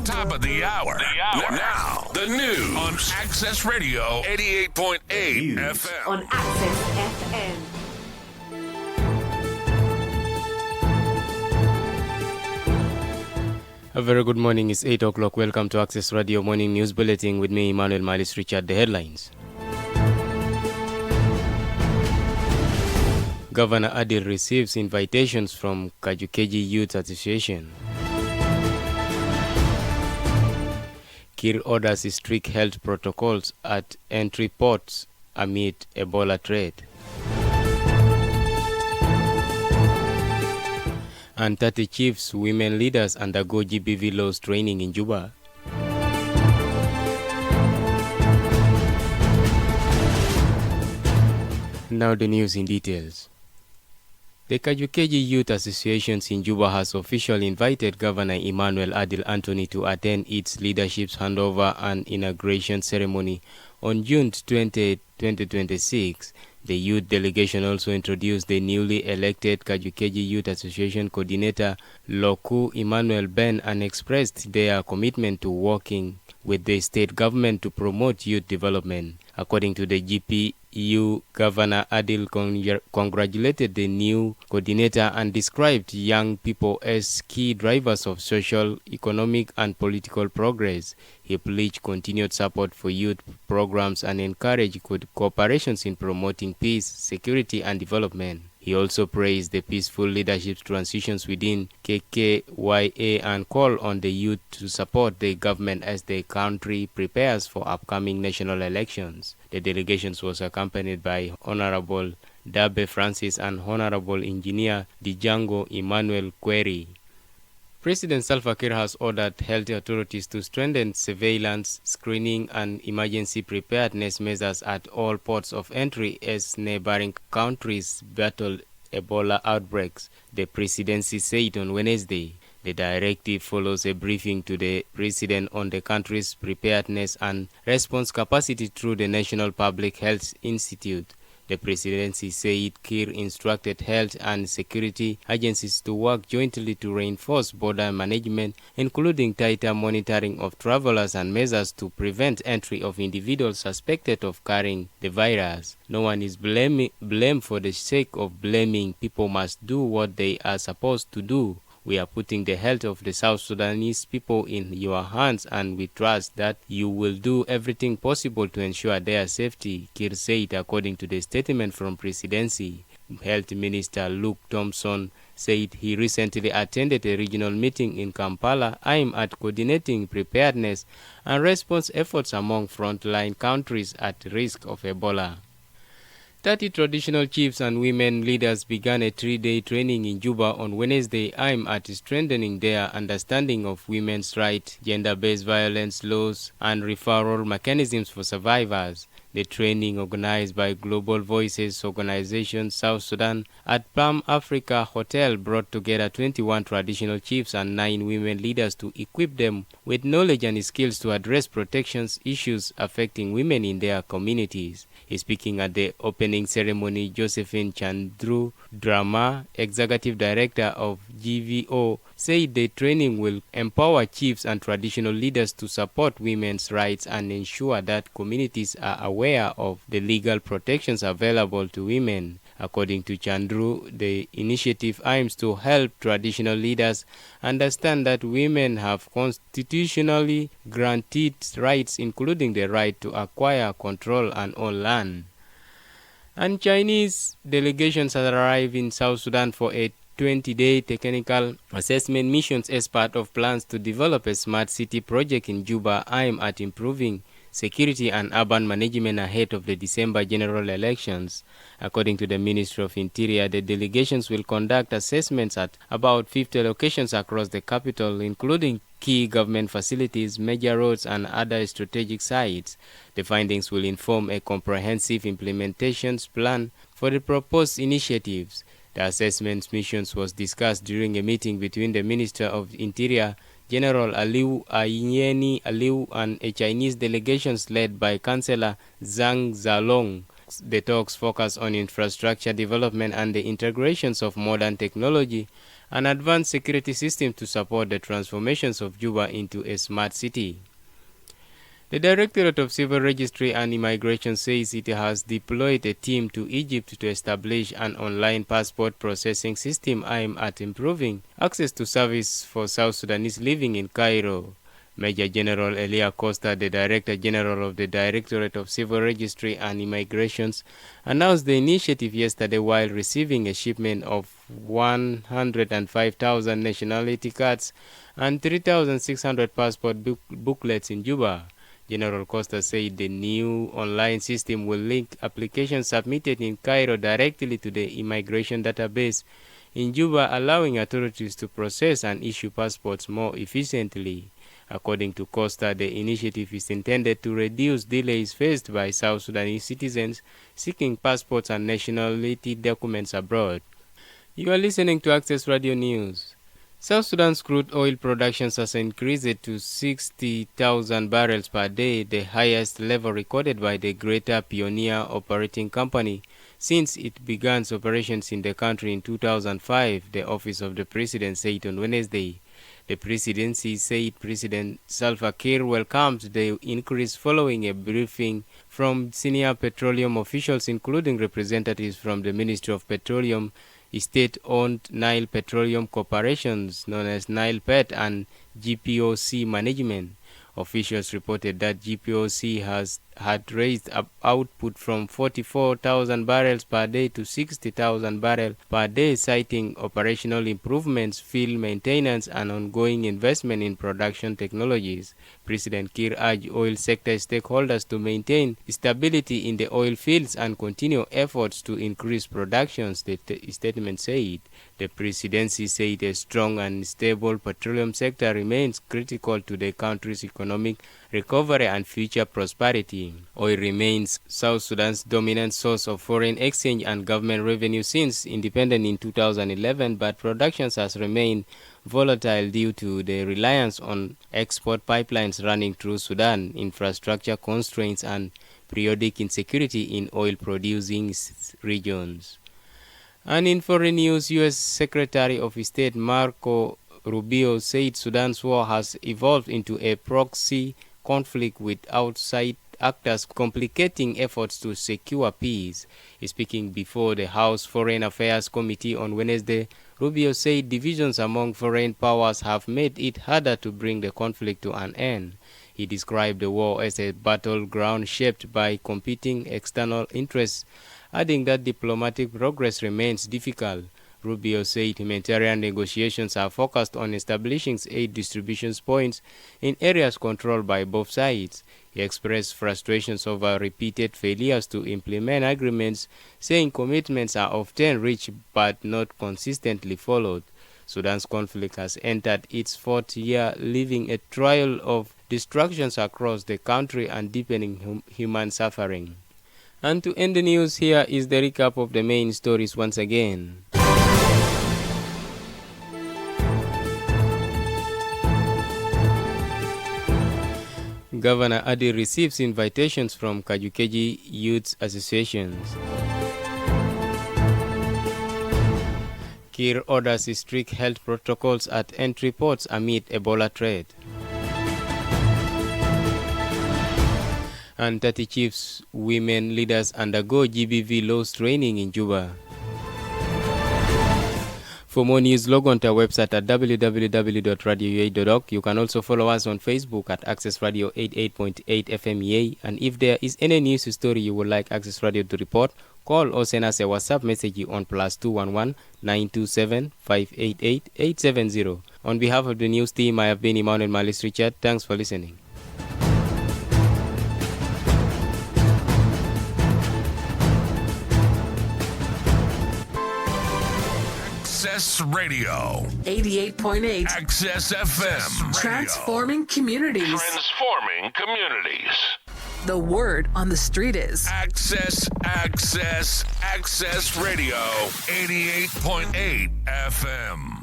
Top of the hour. Now, the news on Access Radio 88.8 FM. On Access FM. A very good morning. It's 8 o'clock. Welcome to Access Radio Morning News Bulletin with me, Emmanuel Malis Richard. The headlines. Governor Adil receives invitations from Kajo Keji Youth Association. Kiir orders strict health protocols at entry ports amid Ebola threat. And 30 chiefs, women leaders undergo GBV laws training in Juba. Now the news in details. The Kajo Keji Youth Association in Juba has officially invited Governor Emmanuel Adil Anthony to attend its leadership's handover and inauguration ceremony on June 20, 2026. The youth delegation also introduced the newly elected Kajo Keji Youth Association coordinator Loku Emmanuel Ben and expressed their commitment to working with the state government to promote youth development. According to the GPU, Governor Adil congratulated the new coordinator and described young people as key drivers of social, economic, and political progress. He pledged continued support for youth programs and encouraged cooperation in promoting peace, security, and development. He also praised the peaceful leadership transitions within KKYA and called on the youth to support the government as the country prepares for upcoming national elections. The delegation was accompanied by Honorable Dabe Francis and Honorable Engineer Django Emmanuel Query. President Salva Kiir has ordered health authorities to strengthen surveillance, screening, and emergency preparedness measures at all ports of entry as neighbouring countries battle Ebola outbreaks, the presidency said on Wednesday. The directive follows a briefing to the president on the country's preparedness and response capacity through the National Public Health Institute. The presidency said Kiir instructed health and security agencies to work jointly to reinforce border management, including tighter monitoring of travelers and measures to prevent entry of individuals suspected of carrying the virus. No one is blamed for the sake of blaming. People must do what they are supposed to do. We are putting the health of the South Sudanese people in your hands, and we trust that you will do everything possible to ensure their safety, Kiir said, according to the statement from Presidency. Health Minister Luke Thompson said he recently attended a regional meeting in Kampala aimed at coordinating preparedness and response efforts among frontline countries at risk of Ebola. 30 traditional chiefs and women leaders began a 3-day training in Juba on Wednesday aimed at strengthening their understanding of women's rights, gender-based violence laws, and referral mechanisms for survivors. The training, organized by Global Voices Organization South Sudan at Palm Africa Hotel, brought together 21 traditional chiefs and 9 women leaders to equip them with knowledge and skills to address protections issues affecting women in their communities. Speaking at the opening ceremony, Josephine Chandru Drama, Executive Director of GVO, said the training will empower chiefs and traditional leaders to support women's rights and ensure that communities are aware of the legal protections available to women. According to Chandru, the initiative aims to help traditional leaders understand that women have constitutionally granted rights, including the right to acquire, control, and own land. And Chinese delegations have arrived in South Sudan for a 20-day technical assessment missions as part of plans to develop a smart city project in Juba aimed at improving security and urban management ahead of the December general elections. According to the Ministry of Interior, the delegations will conduct assessments at about 50 locations across the capital, including key government facilities, major roads, and other strategic sites. The findings will inform a comprehensive implementations plan for the proposed initiatives. The assessment missions was discussed during a meeting between the Minister of Interior, General Aliu Ayeni Aliu, and a Chinese delegation led by Chancellor Zhang Zalong. The talks focus on infrastructure development and the integrations of modern technology and advanced security systems to support the transformations of Juba into a smart city. The Directorate of Civil Registry and Immigration says it has deployed a team to Egypt to establish an online passport processing system aimed at improving access to service for South Sudanese living in Cairo. Major General Elia Costa, the Director General of the Directorate of Civil Registry and Immigrations, announced the initiative yesterday while receiving a shipment of 105,000 nationality cards and 3,600 passport booklets in Juba. General Costa said the new online system will link applications submitted in Cairo directly to the immigration database in Juba, allowing authorities to process and issue passports more efficiently. According to Costa, the initiative is intended to reduce delays faced by South Sudanese citizens seeking passports and nationality documents abroad. You are listening to Access Radio News. South Sudan's crude oil production has increased to 60,000 barrels per day, the highest level recorded by the Greater Pioneer Operating Company since it began operations in the country in 2005, the Office of the President said on Wednesday. The presidency said President Salva Kiir welcomed the increase following a briefing from senior petroleum officials, including representatives from the Ministry of Petroleum, state-owned Nile Petroleum Corporations, known as Nile Pet, and GPOC management. Officials reported that GPOC had raised output from 44,000 barrels per day to 60,000 barrels per day, citing operational improvements, field maintenance, and ongoing investment in production technologies. President Kiir urged oil sector stakeholders to maintain stability in the oil fields and continue efforts to increase production, the statement said. The presidency said a strong and stable petroleum sector remains critical to the country's economic recovery and future prosperity. Oil remains South Sudan's dominant source of foreign exchange and government revenue since independence in 2011, but production has remained volatile due to the reliance on export pipelines running through Sudan, infrastructure constraints, and periodic insecurity in oil-producing regions. And in foreign news, U.S. Secretary of State Marco Rubio said Sudan's war has evolved into a proxy conflict with outside actors complicating efforts to secure peace. Speaking before the House Foreign Affairs Committee on Wednesday, Rubio said divisions among foreign powers have made it harder to bring the conflict to an end. He described the war as a battleground shaped by competing external interests, adding that diplomatic progress remains difficult. Rubio said humanitarian negotiations are focused on establishing aid distribution points in areas controlled by both sides. He expressed frustrations over repeated failures to implement agreements, saying commitments are often reached but not consistently followed. Sudan's conflict has entered its fourth year, leaving a trail of destructions across the country and deepening human suffering. And to end the news, here is the recap of the main stories once again. Governor Adil receives invitations from Kajo Keji Youth Associations. Kiir orders strict health protocols at entry ports amid Ebola threat. And 30 chiefs women leaders undergo GBV laws training in Juba. For more news, log on to our website at www.radioua.org. You can also follow us on Facebook at Access Radio 88.8 FM EA. And if there is any news story you would like Access Radio to report, call or send us a WhatsApp message on +211 927 588 870. On behalf of the news team, I have been Emmanuel Ben Richard. Thanks for listening. Access Radio 88.8 Access FM. Transforming communities. Transforming communities. The word on the street is Access Radio 88.8 FM.